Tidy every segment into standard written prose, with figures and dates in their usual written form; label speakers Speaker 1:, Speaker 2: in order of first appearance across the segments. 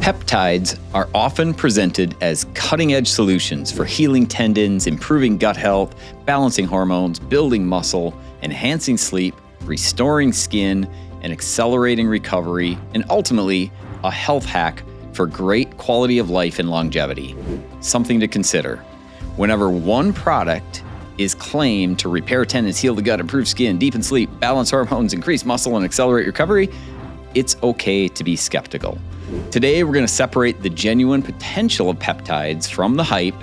Speaker 1: Peptides are often presented as cutting-edge solutions for healing tendons, improving gut health, balancing hormones, building muscle, enhancing sleep, restoring skin, and accelerating recovery, and ultimately, a health hack for great quality of life and longevity. Something to consider. Whenever one product is claimed to repair tendons, heal the gut, improve skin, deepen sleep, balance hormones, increase muscle, and accelerate recovery, it's okay to be skeptical. Today, we're going to separate the genuine potential of peptides from the hype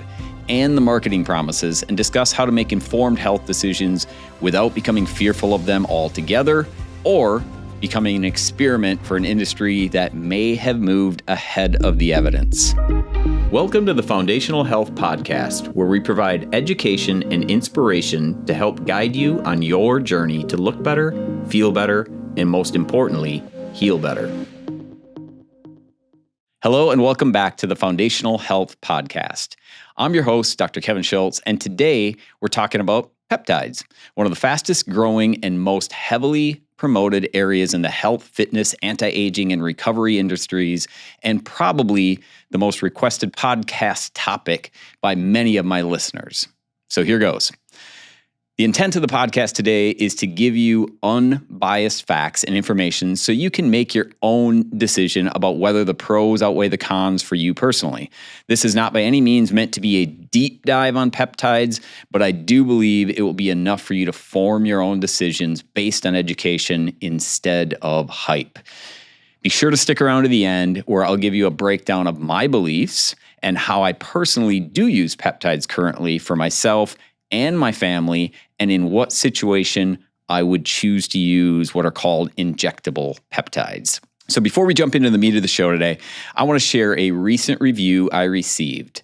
Speaker 1: and the marketing promises and discuss how to make informed health decisions without becoming fearful of them altogether or becoming an experiment for an industry that may have moved ahead of the evidence. Welcome to the Foundational Health Podcast, where we provide education and inspiration to help guide you on your journey to look better, feel better, and most importantly, heal better. Hello and welcome back to the Foundational Health Podcast. I'm your host, Dr. Kevin Schultz, and today we're talking about peptides, one of the fastest growing and most heavily promoted areas in the health, fitness, anti-aging, and recovery industries, and probably the most requested podcast topic by many of my listeners. So here goes. The intent of the podcast today is to give you unbiased facts and information so you can make your own decision about whether the pros outweigh the cons for you personally. This is not by any means meant to be a deep dive on peptides, but I do believe it will be enough for you to form your own decisions based on education instead of hype. Be sure to stick around to the end where I'll give you a breakdown of my beliefs and how I personally do use peptides currently for myself and my family, and in what situation I would choose to use what are called injectable peptides. So before we jump into the meat of the show today, I want to share a recent review I received.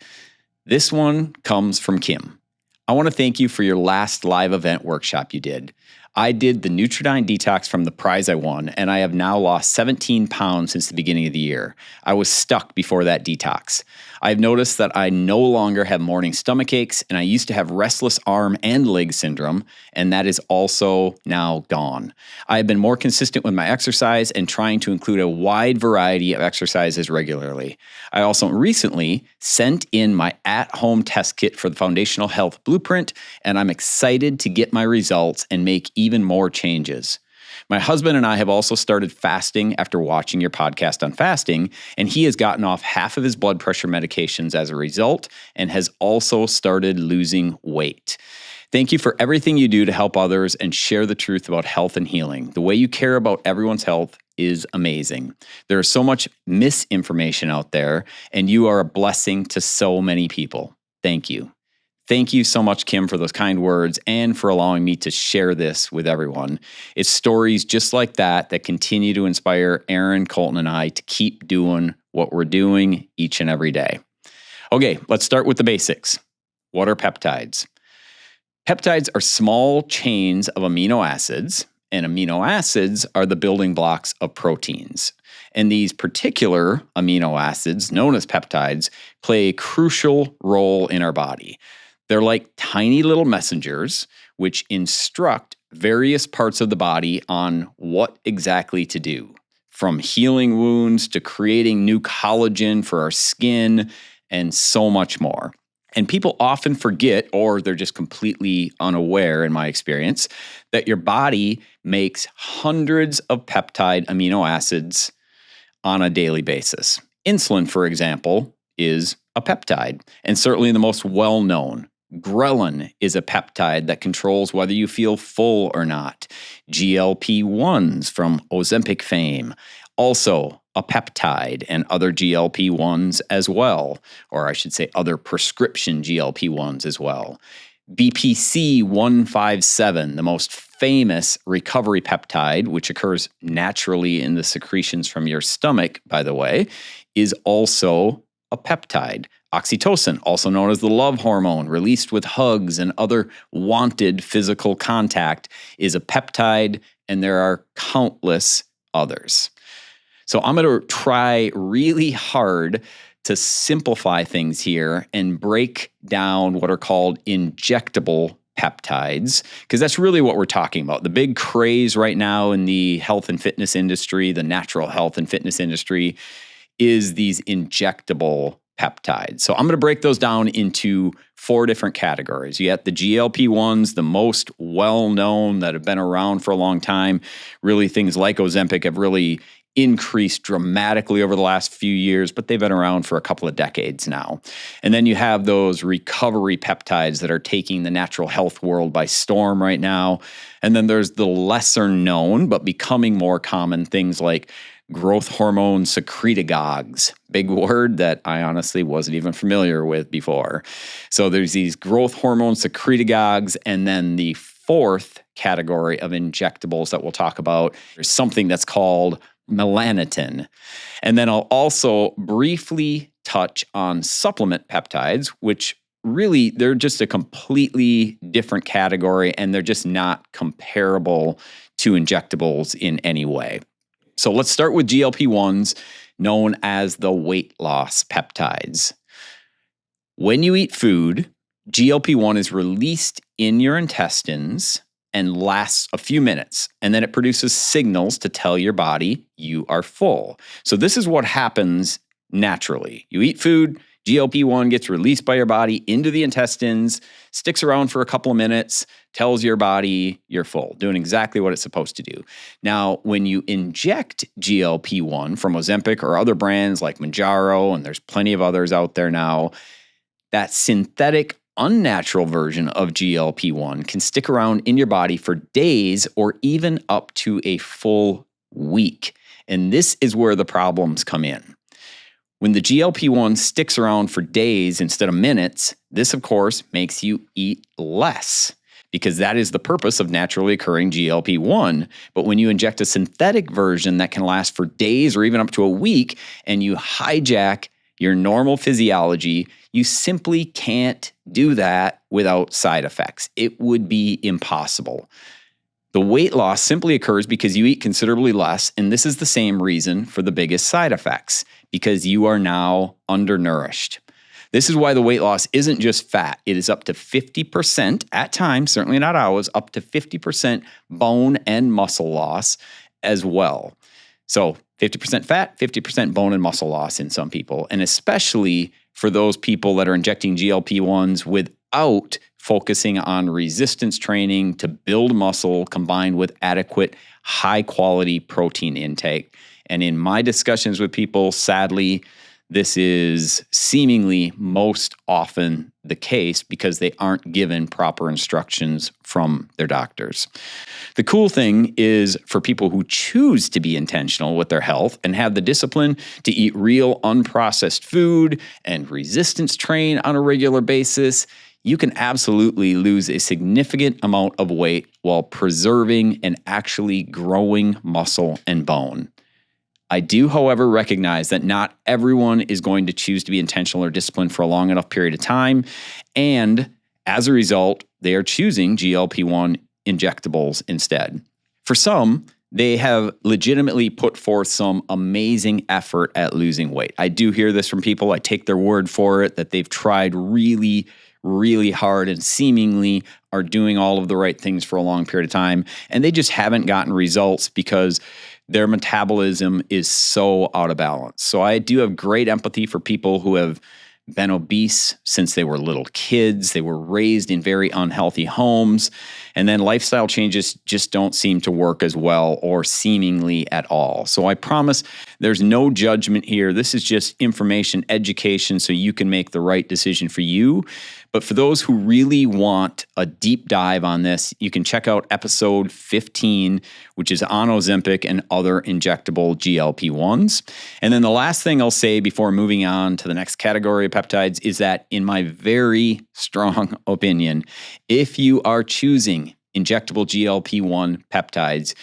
Speaker 1: This one comes from Kim. I want to thank you for your last live event workshop you did. I did the Nutridyne detox from the prize I won, and I have now lost 17 pounds since the beginning of the year. I was stuck before that detox. I've noticed that I no longer have morning stomach aches, and I used to have restless arm and leg syndrome, and that is also now gone. I have been more consistent with my exercise and trying to include a wide variety of exercises regularly. I also recently sent in my at-home test kit for the Foundational Health Blueprint, and I'm excited to get my results and make even more changes. My husband and I have also started fasting after watching your podcast on fasting, and he has gotten off half of his blood pressure medications as a result and has also started losing weight. Thank you for everything you do to help others and share the truth about health and healing. The way you care about everyone's health is amazing. There is so much misinformation out there, and you are a blessing to so many people. Thank you. Thank you so much, Kim, for those kind words and for allowing me to share this with everyone. It's stories just like that that continue to inspire Aaron, Colton, and I to keep doing what we're doing each and every day. Okay, let's start with the basics. What are peptides? Peptides are small chains of amino acids, and amino acids are the building blocks of proteins. And these particular amino acids, known as peptides, play a crucial role in our body. They're like tiny little messengers which instruct various parts of the body on what exactly to do, from healing wounds to creating new collagen for our skin and so much more. And people often forget, or they're just completely unaware, in my experience, that your body makes hundreds of peptide amino acids on a daily basis. Insulin, for example, is a peptide, and certainly the most well-known. Ghrelin is a peptide that controls whether you feel full or not. GLP-1s from Ozempic fame, also a peptide, and other GLP-1s as well, or I should say other prescription GLP-1s as well. BPC-157, the most famous recovery peptide, which occurs naturally in the secretions from your stomach, by the way, is also a peptide. Oxytocin, also known as the love hormone, released with hugs and other wanted physical contact, is a peptide, and there are countless others. So I'm going to try really hard to simplify things here and break down what are called injectable peptides, because that's really what we're talking about. The big craze right now in the health and fitness industry, the natural health and fitness industry, is these injectable peptides. So I'm going to break those down into 4 different categories. You got the GLP-1s, the most well-known that have been around for a long time. Really, things like Ozempic have really increased dramatically over the last few years, but they've been around for a couple of decades now. And then you have those recovery peptides that are taking the natural health world by storm right now. And then there's the lesser known, but becoming more common things like growth hormone secretagogues, big word that I honestly wasn't even familiar with before. So there's these growth hormone secretagogues, and then the 4th category of injectables that we'll talk about, there's something that's called Melanotan. And then I'll also briefly touch on supplement peptides, which really, they're just a completely different category, and they're just not comparable to injectables in any way. So let's start with GLP-1s, known as the weight loss peptides. When you eat food, GLP-1 is released in your intestines and lasts a few minutes, and then it produces signals to tell your body you are full. So this is what happens naturally. You eat food, GLP-1 gets released by your body into the intestines, sticks around for a couple of minutes, tells your body you're full, doing exactly what it's supposed to do. Now, when you inject GLP-1 from Ozempic or other brands like Mounjaro, and there's plenty of others out there now, that synthetic, unnatural version of GLP-1 can stick around in your body for days or even up to a full week. And this is where the problems come in. When the GLP-1 sticks around for days instead of minutes, this, of course, makes you eat less, because that is the purpose of naturally occurring GLP-1. But when you inject a synthetic version that can last for days or even up to a week, and you hijack your normal physiology, you simply can't do that without side effects. It would be impossible. The weight loss simply occurs because you eat considerably less, and this is the same reason for the biggest side effects, because you are now undernourished. This is why the weight loss isn't just fat. It is up to 50% at times, certainly not always, up to 50% bone and muscle loss as well. So 50% fat, 50% bone and muscle loss in some people, and especially for those people that are injecting GLP-1s without focusing on resistance training to build muscle combined with adequate high-quality protein intake. And in my discussions with people, sadly, this is seemingly most often the case because they aren't given proper instructions from their doctors. The cool thing is for people who choose to be intentional with their health and have the discipline to eat real unprocessed food and resistance train on a regular basis, you can absolutely lose a significant amount of weight while preserving and actually growing muscle and bone. I do, however, recognize that not everyone is going to choose to be intentional or disciplined for a long enough period of time, and as a result, they are choosing GLP-1 injectables instead. For some, they have legitimately put forth some amazing effort at losing weight. I do hear this from people. I take their word for it that they've tried really hard and seemingly are doing all of the right things for a long period of time, and they just haven't gotten results because their metabolism is so out of balance. So I do have great empathy for people who have been obese since they were little kids. They were raised in very unhealthy homes, and then lifestyle changes just don't seem to work as well or seemingly at all. So I promise there's no judgment here. This is just information, education, so you can make the right decision for you. But for those who really want a deep dive on this, you can check out episode 15, which is on Ozempic and other injectable GLP-1s. And then the last thing I'll say before moving on to the next category of peptides is that, in my very strong opinion, if you are choosing injectable GLP-1 peptides,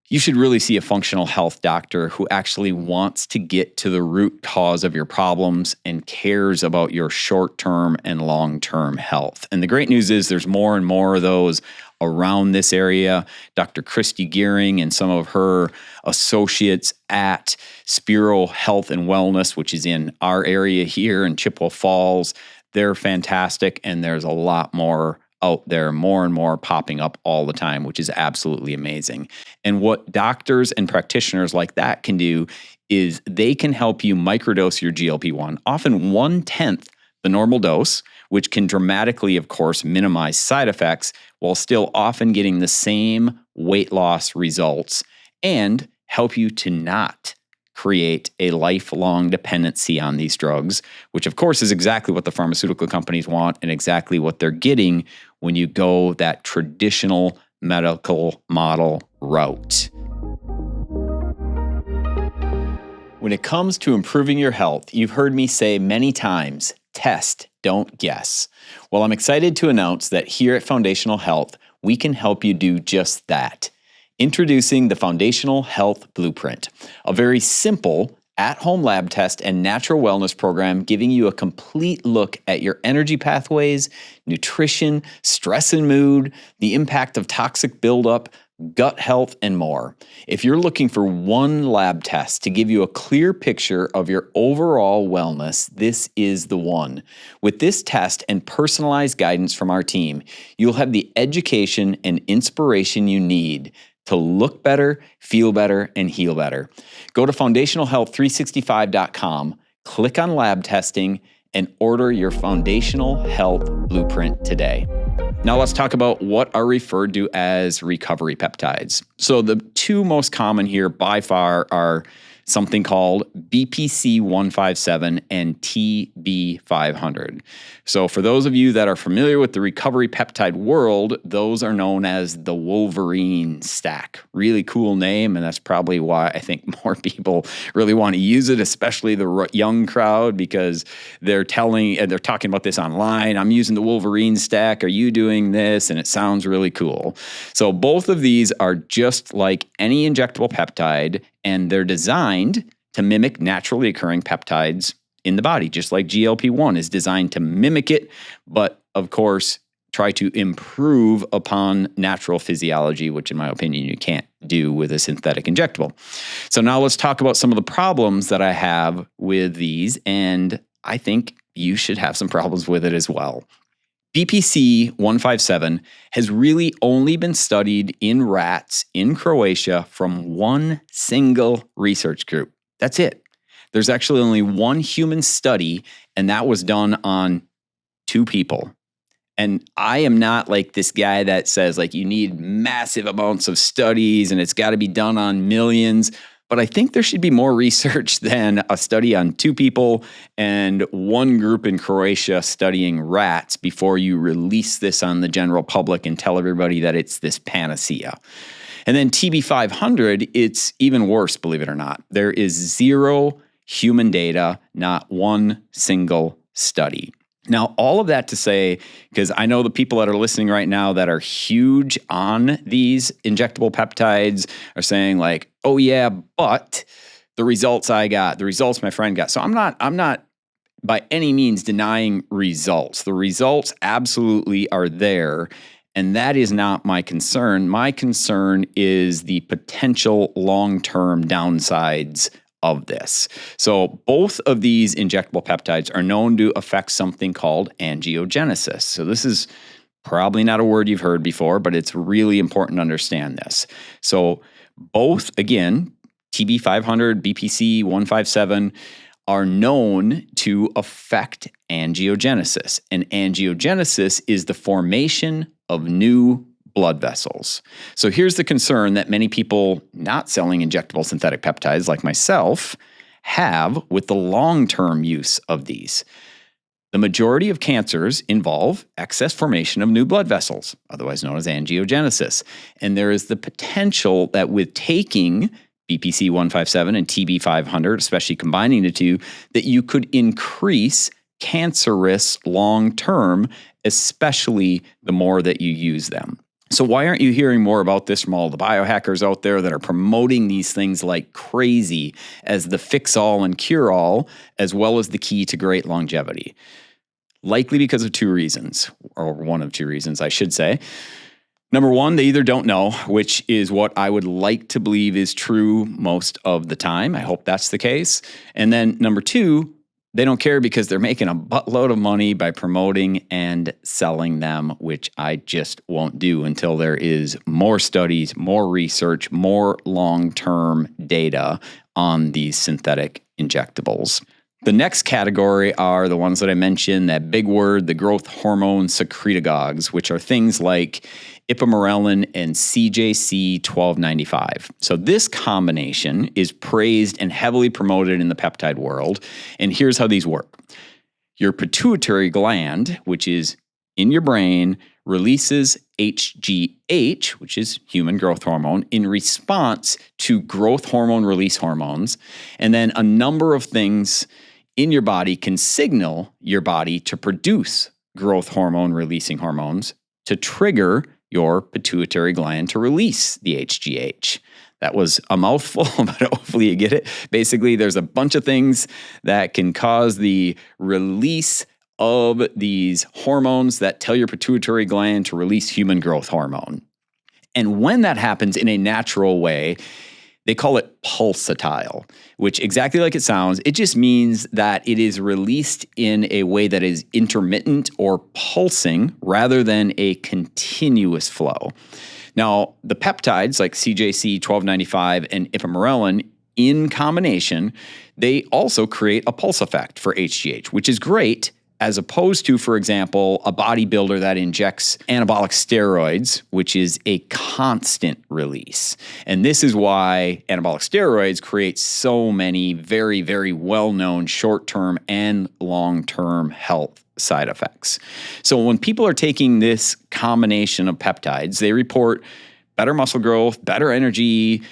Speaker 1: you should really see a functional health doctor who actually wants to get to the root cause of your problems and cares about your short-term and long-term health. And the great news is there's more and more of those around this area. Dr. Christy Gearing and some of her associates at Spiro Health and Wellness, which is in our area here in Chippewa Falls, they're fantastic, and there's a lot more out there, more and more popping up all the time, which is absolutely amazing. And what doctors and practitioners like that can do is they can help you microdose your GLP-1, often 1/10 the normal dose, which can dramatically, of course, minimize side effects while still often getting the same weight loss results and help you to not create a lifelong dependency on these drugs, which of course is exactly what the pharmaceutical companies want and exactly what they're getting when you go that traditional medical model route. When it comes to improving your health, you've heard me say many times, test, don't guess. Well, I'm excited to announce that here at Foundational Health, we can help you do just that. Introducing the Foundational Health Blueprint, a very simple at-home lab test and natural wellness program giving you a complete look at your energy pathways, nutrition, stress and mood, the impact of toxic buildup, gut health, and more. If you're looking for one lab test to give you a clear picture of your overall wellness, this is the one. With this test and personalized guidance from our team, you'll have the education and inspiration you need to look better, feel better, and heal better. Go to foundationalhealth365.com, click on lab testing, and order your Foundational Health Blueprint today. Now let's talk about what are referred to as recovery peptides. So the two most common here by far are something called BPC-157 and TB-500. So for those of you that are familiar with the recovery peptide world, those are known as the Wolverine stack. Really cool name, and that's probably why I think more people really want to use it, especially the young crowd, because they're talking about this online. I'm using the Wolverine stack. Are you doing this? And it sounds really cool. So both of these are just like any injectable peptide, and they're designed to mimic naturally occurring peptides in the body, just like GLP-1 is designed to mimic it, but of course, try to improve upon natural physiology, which in my opinion, you can't do with a synthetic injectable. So now let's talk about some of the problems that I have with these, and I think you should have some problems with it as well. BPC-157 has really only been studied in rats in Croatia from one single research group. That's it. There's actually only one human study, and that was done on 2 people. And I am not like this guy that says like you need massive amounts of studies and it's got to be done on millions. But I think there should be more research than a study on 2 people and one group in Croatia studying rats before you release this on the general public and tell everybody that it's this panacea. And then TB-500, it's even worse, believe it or not. There is 0 human data, not one single study. Now, all of that to say, because I know the people that are listening right now that are huge on these injectable peptides are saying like, oh yeah, but the results I got, the results my friend got. So I'm not by any means denying results. The results absolutely are there. And that is not my concern. My concern is the potential long-term downsides of this. So both of these injectable peptides are known to affect something called angiogenesis. So this is probably not a word you've heard before, but it's really important to understand this. So both, again, TB-500, BPC-157, are known to affect angiogenesis. And angiogenesis is the formation of new blood vessels. So here's the concern that many people not selling injectable synthetic peptides like myself have with the long-term use of these. The majority of cancers involve excess formation of new blood vessels, otherwise known as angiogenesis. And there is the potential that with taking BPC-157 and TB-500, especially combining the two, that you could increase cancer risks long-term, especially the more that you use them. So why aren't you hearing more about this from all the biohackers out there that are promoting these things like crazy as the fix-all and cure-all, as well as the key to great longevity? Likely because of 2 reasons, or one of 2 reasons, I should say. Number one, they either don't know, which is what I would like to believe is true most of the time. I hope that's the case. And then number 2, they don't care because they're making a buttload of money by promoting and selling them, which I just won't do until there is more studies, more research, more long-term data on these synthetic injectables. The next category are the ones that I mentioned, that big word, the growth hormone secretagogues, which are things like ipamorelin and CJC-1295. So this combination is praised and heavily promoted in the peptide world. And here's how these work. Your pituitary gland, which is in your brain, releases HGH, which is human growth hormone, in response to growth hormone release hormones. And then a number of things in your body can signal your body to produce growth hormone releasing hormones to trigger your pituitary gland to release the HGH. That was a mouthful, but hopefully you get it. Basically, there's a bunch of things that can cause the release of these hormones that tell your pituitary gland to release human growth hormone. And when that happens in a natural way, they call it pulsatile, which exactly like it sounds, it just means that it is released in a way that is intermittent or pulsing rather than a continuous flow. Now, the peptides like CJC-1295 and ipamorelin in combination, they also create a pulse effect for HGH, which is great, as opposed to, for example, a bodybuilder that injects anabolic steroids, which is a constant release. And this is why anabolic steroids create so many very, very well-known short-term and long-term health side effects. So when people are taking this combination of peptides, they report better muscle growth, better energy,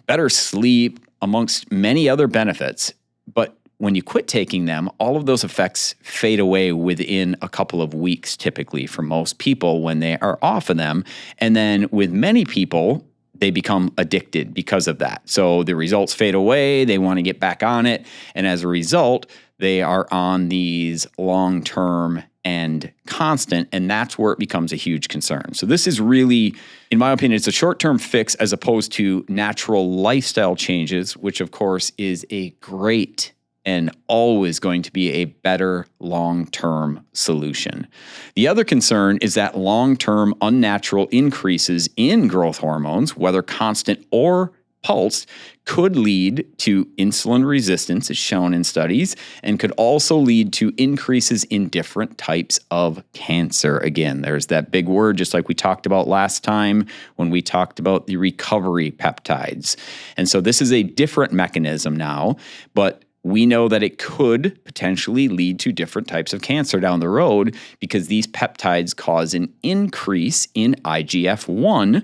Speaker 1: better sleep, amongst many other benefits. But when you quit taking them, all of those effects fade away within a couple of weeks, typically for most people when they are off of them. And then with many people, they become addicted because of that. So the results fade away, they want to get back on it. And as a result, they are on these long-term and constant, and that's where it becomes a huge concern. So this is really, in my opinion, it's a short-term fix as opposed to natural lifestyle changes, which of course is a great and always going to be a better long-term solution. The other concern is that long-term unnatural increases in growth hormones, whether constant or pulsed, could lead to insulin resistance, as shown in studies, and could also lead to increases in different types of cancer. Again, there's that big word, just like we talked about last time when we talked about the recovery peptides. And so this is a different mechanism now, but we know that it could potentially lead to different types of cancer down the road because these peptides cause an increase in IGF-1,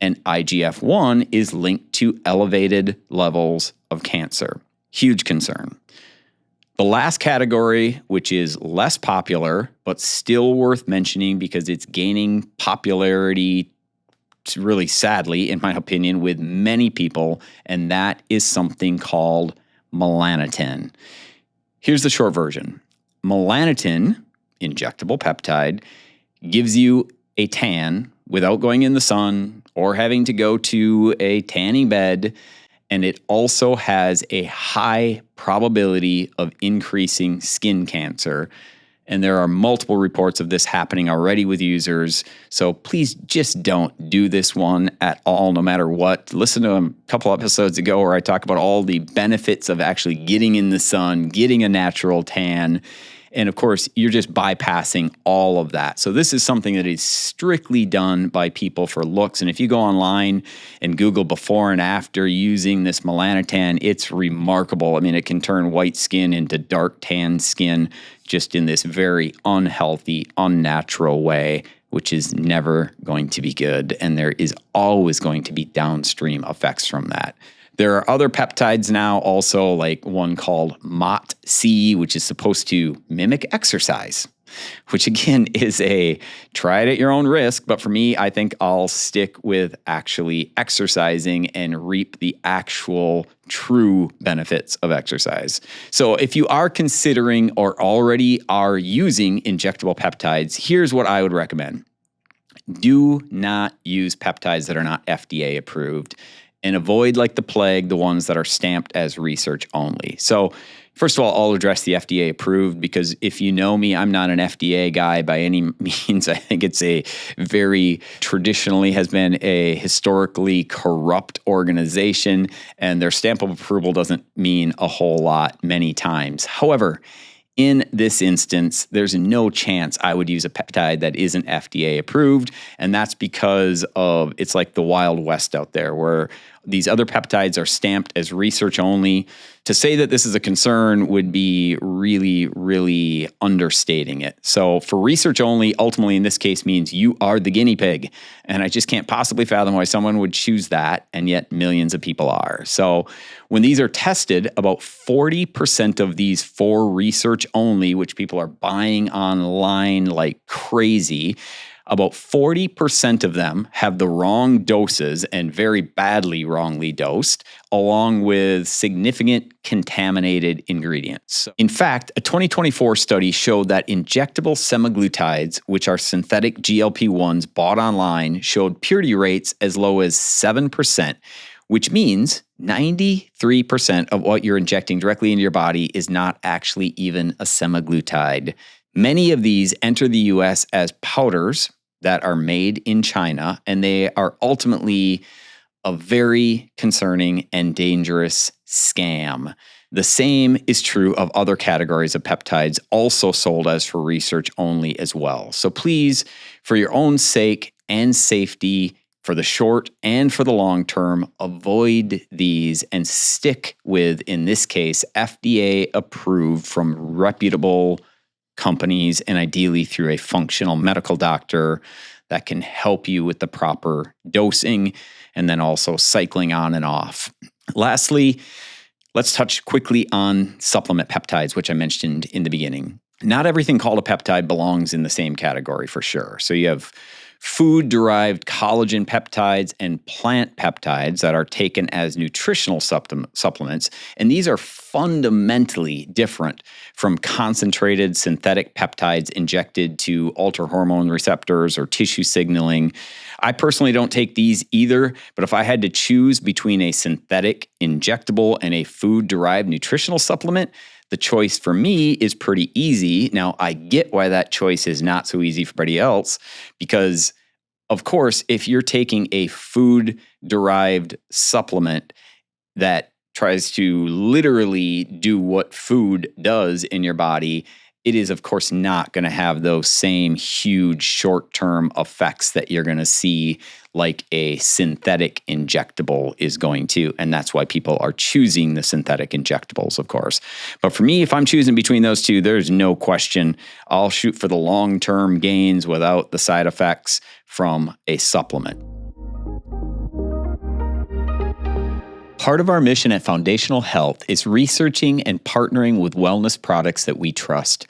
Speaker 1: and IGF-1 is linked to elevated levels of cancer. Huge concern. The last category, which is less popular, but still worth mentioning because it's gaining popularity, really sadly, in my opinion, with many people, and that is something called Melanotan. Here's the short version. Melanotan, injectable peptide, gives you a tan without going in the sun or having to go to a tanning bed, and it also has a high probability of increasing skin cancer. And there are multiple reports of this happening already with users. So please just don't do this one at all, no matter what. Listen to a couple episodes ago where I talk about all the benefits of actually getting in the sun, getting a natural tan. And of course, you're just bypassing all of that. So this is something that is strictly done by people for looks. And if you go online and Google before and after using this Melanotan, it's remarkable. I mean, it can turn white skin into dark tan skin just in this very unhealthy, unnatural way, which is never going to be good. And there is always going to be downstream effects from that. There are other peptides now also, like one called MOT-C, which is supposed to mimic exercise, which again is a try it at your own risk. But for me, I think I'll stick with actually exercising and reap the actual true benefits of exercise. So if you are considering or already are using injectable peptides, here's what I would recommend. Do not use peptides that are not FDA approved. and avoid like the plague the ones that are stamped as research only. So first of all, I'll address the FDA approved because if you know me, I'm not an FDA guy by any means. I think it's a very traditionally has been a historically corrupt organization, and their stamp of approval doesn't mean a whole lot many times. However, in this instance, there's no chance I would use a peptide that isn't FDA approved. And that's because of it's like the Wild West out there where these other peptides are stamped as research only. To say that this is a concern would be really, really understating it. So for research only, ultimately in this case means you are the guinea pig. And I just can't possibly fathom why someone would choose that, and yet millions of people are. So when these are tested, about 40% of these for research only, which people are buying online like crazy, about 40% of them have the wrong doses and very badly wrongly dosed, along with significant contaminated ingredients. In fact, a 2024 study showed that injectable semaglutides, which are synthetic GLP-1s bought online, showed purity rates as low as 7%, which means 93% of what you're injecting directly into your body is not actually even a semaglutide. Many of these enter the US as powders that are made in China, and they are ultimately a very concerning and dangerous scam. The same is true of other categories of peptides also sold as for research only as well. So please, for your own sake and safety, for the short and for the long term, avoid these and stick with, in this case, FDA approved from reputable companies, and ideally through a functional medical doctor that can help you with the proper dosing and then also cycling on and off. Lastly, let's touch quickly on supplement peptides, which I mentioned in the beginning. Not everything called a peptide belongs in the same category for sure. So you have food-derived collagen peptides and plant peptides that are taken as nutritional supplements, and these are fundamentally different from concentrated synthetic peptides injected to alter hormone receptors or tissue signaling. I personally don't take these either, but if I had to choose between a synthetic injectable and a food-derived nutritional supplement, the choice for me is pretty easy. Now, I get why that choice is not so easy for everybody else, because, of course, if you're taking a food-derived supplement that tries to literally do what food does in your body, it is, of course, not going to have those same huge short-term effects that you're going to see like a synthetic injectable is going to. And that's why people are choosing the synthetic injectables, of course. But for me, if I'm choosing between those two, there's no question I'll shoot for the long-term gains without the side effects from a supplement. Part of our mission at Foundational Health is researching and partnering with wellness products that we trust.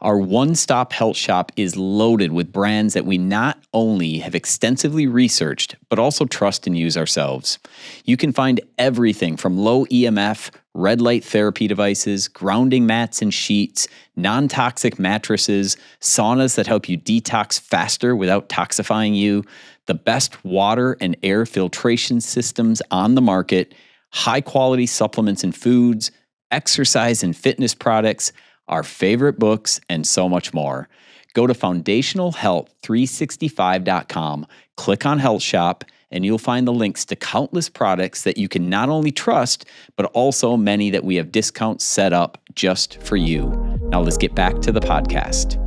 Speaker 1: Our one-stop health shop is loaded with brands that we not only have extensively researched, but also trust and use ourselves. You can find everything from low EMF, red light therapy devices, grounding mats and sheets, non-toxic mattresses, saunas that help you detox faster without toxifying you, the best water and air filtration systems on the market, high-quality supplements and foods, exercise and fitness products, our favorite books, and so much more. Go to foundationalhealth365.com, click on Health Shop, and you'll find the links to countless products that you can not only trust, but also many that we have discounts set up just for you. Now let's get back to the podcast.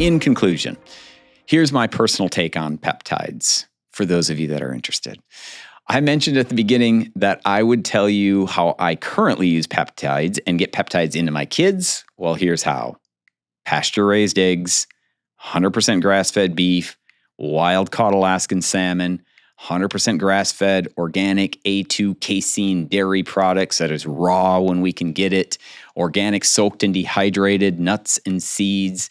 Speaker 1: In conclusion, here's my personal take on peptides for those of you that are interested. I mentioned at the beginning that I would tell you how I currently use peptides and get peptides into my kids. Well, here's how. Pasture-raised eggs, 100% grass-fed beef, wild-caught Alaskan salmon, 100% grass-fed organic A2 casein dairy products that is raw when we can get it, organic soaked and dehydrated nuts and seeds.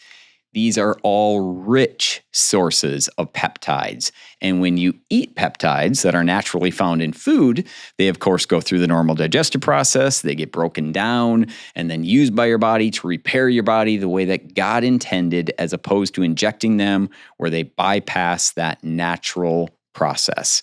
Speaker 1: These are all rich sources of peptides. And when you eat peptides that are naturally found in food, they of course go through the normal digestive process, they get broken down and then used by your body to repair your body the way that God intended, as opposed to injecting them where they bypass that natural process.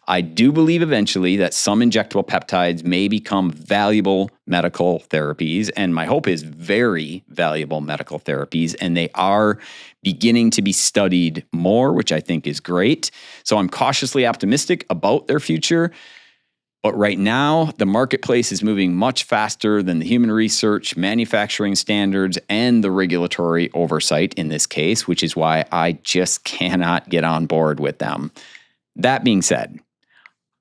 Speaker 1: I do believe eventually that some injectable peptides may become valuable medical therapies, and my hope is very valuable medical therapies, and they are beginning to be studied more, which I think is great. So I'm cautiously optimistic about their future. But right now, the marketplace is moving much faster than the human research, manufacturing standards, and the regulatory oversight in this case, which is why I just cannot get on board with them. That being said,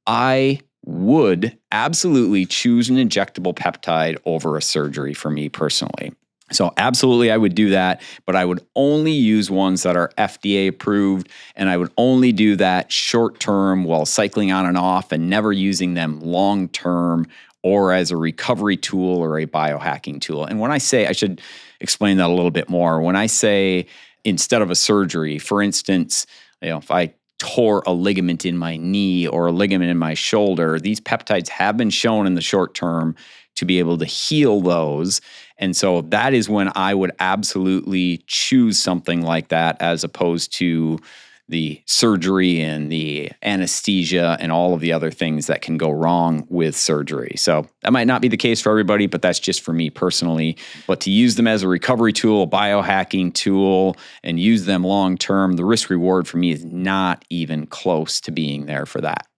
Speaker 1: I would absolutely choose an injectable peptide over a surgery for me personally. So absolutely, I would do that, but I would only use ones that are FDA approved, and I would only do that short term while cycling on and off and never using them long term or as a recovery tool or a biohacking tool. And when I say, I should explain that a little bit more. When I say instead of a surgery, for instance, if I tore a ligament in my knee or a ligament in my shoulder, these peptides have been shown in the short term to be able to heal those. And so that is when I would absolutely choose something like that as opposed to the surgery and the anesthesia and all of the other things that can go wrong with surgery. So that might not be the case for everybody, but that's just for me personally. But to use them as a recovery tool, a biohacking tool, and use them long term, the risk reward for me is not even close to being there for that.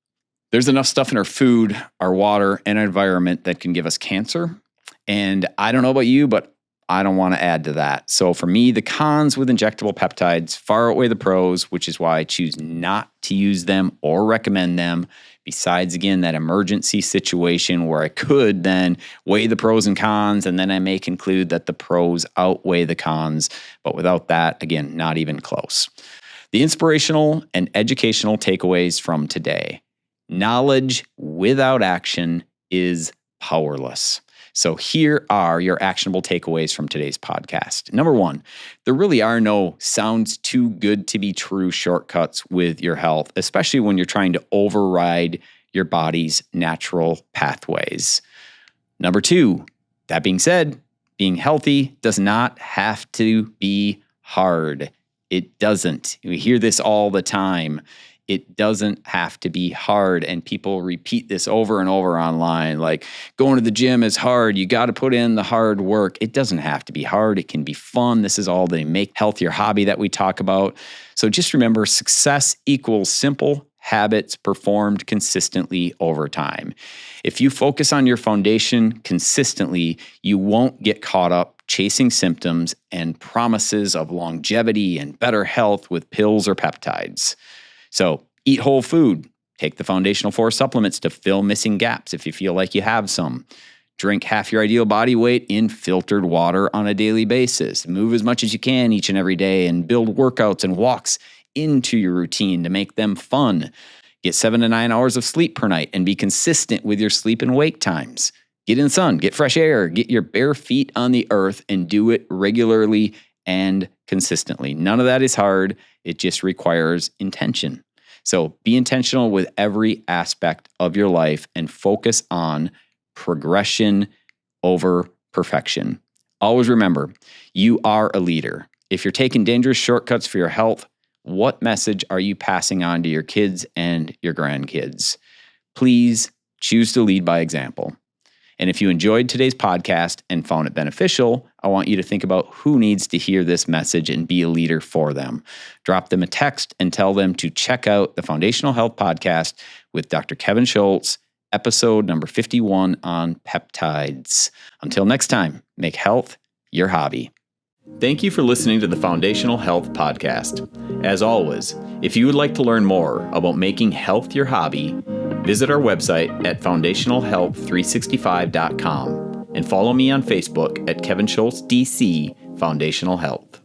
Speaker 1: There's enough stuff in our food, our water, and our environment that can give us cancer. And I don't know about you, but I don't want to add to that. So for me, the cons with injectable peptides far outweigh the pros, which is why I choose not to use them or recommend them. Besides, again, that emergency situation where I could then weigh the pros and cons, and then I may conclude that the pros outweigh the cons. But without that, again, not even close. The inspirational and educational takeaways from today. Knowledge without action is powerless. So here are your actionable takeaways from today's podcast. Number one, there really are no sounds too good to be true shortcuts with your health, especially when you're trying to override your body's natural pathways. Number two, that being said, being healthy does not have to be hard. It doesn't. We hear this all the time. It doesn't have to be hard. And people repeat this over and over online, like going to the gym is hard. You got to put in the hard work. It doesn't have to be hard. It can be fun. This is all the make health your hobby that we talk about. So just remember, success equals simple habits performed consistently over time. If you focus on your foundation consistently, you won't get caught up chasing symptoms and promises of longevity and better health with pills or peptides. So eat whole food, take the foundational 4 supplements to fill missing gaps if you feel like you have some. Drink half your ideal body weight in filtered water on a daily basis. Move as much as you can each and every day and build workouts and walks into your routine to make them fun. Get 7 to 9 hours of sleep per night and be consistent with your sleep and wake times. Get in the sun, get fresh air, get your bare feet on the earth and do it regularly and consistently. None of that is hard. It just requires intention. So be intentional with every aspect of your life and focus on progression over perfection. Always remember, you are a leader. If you're taking dangerous shortcuts for your health, what message are you passing on to your kids and your grandkids? Please choose to lead by example. And if you enjoyed today's podcast and found it beneficial, I want you to think about who needs to hear this message and be a leader for them. Drop them a text and tell them to check out the Foundational Health Podcast with Dr. Kevin Schultz, episode number 51 on peptides. Until next time, make health your hobby. Thank you for listening to the Foundational Health Podcast. As always, if you would like to learn more about making health your hobby, visit our website at foundationalhealth365.com and follow me on Facebook at Kevin Schultz DC Foundational Health.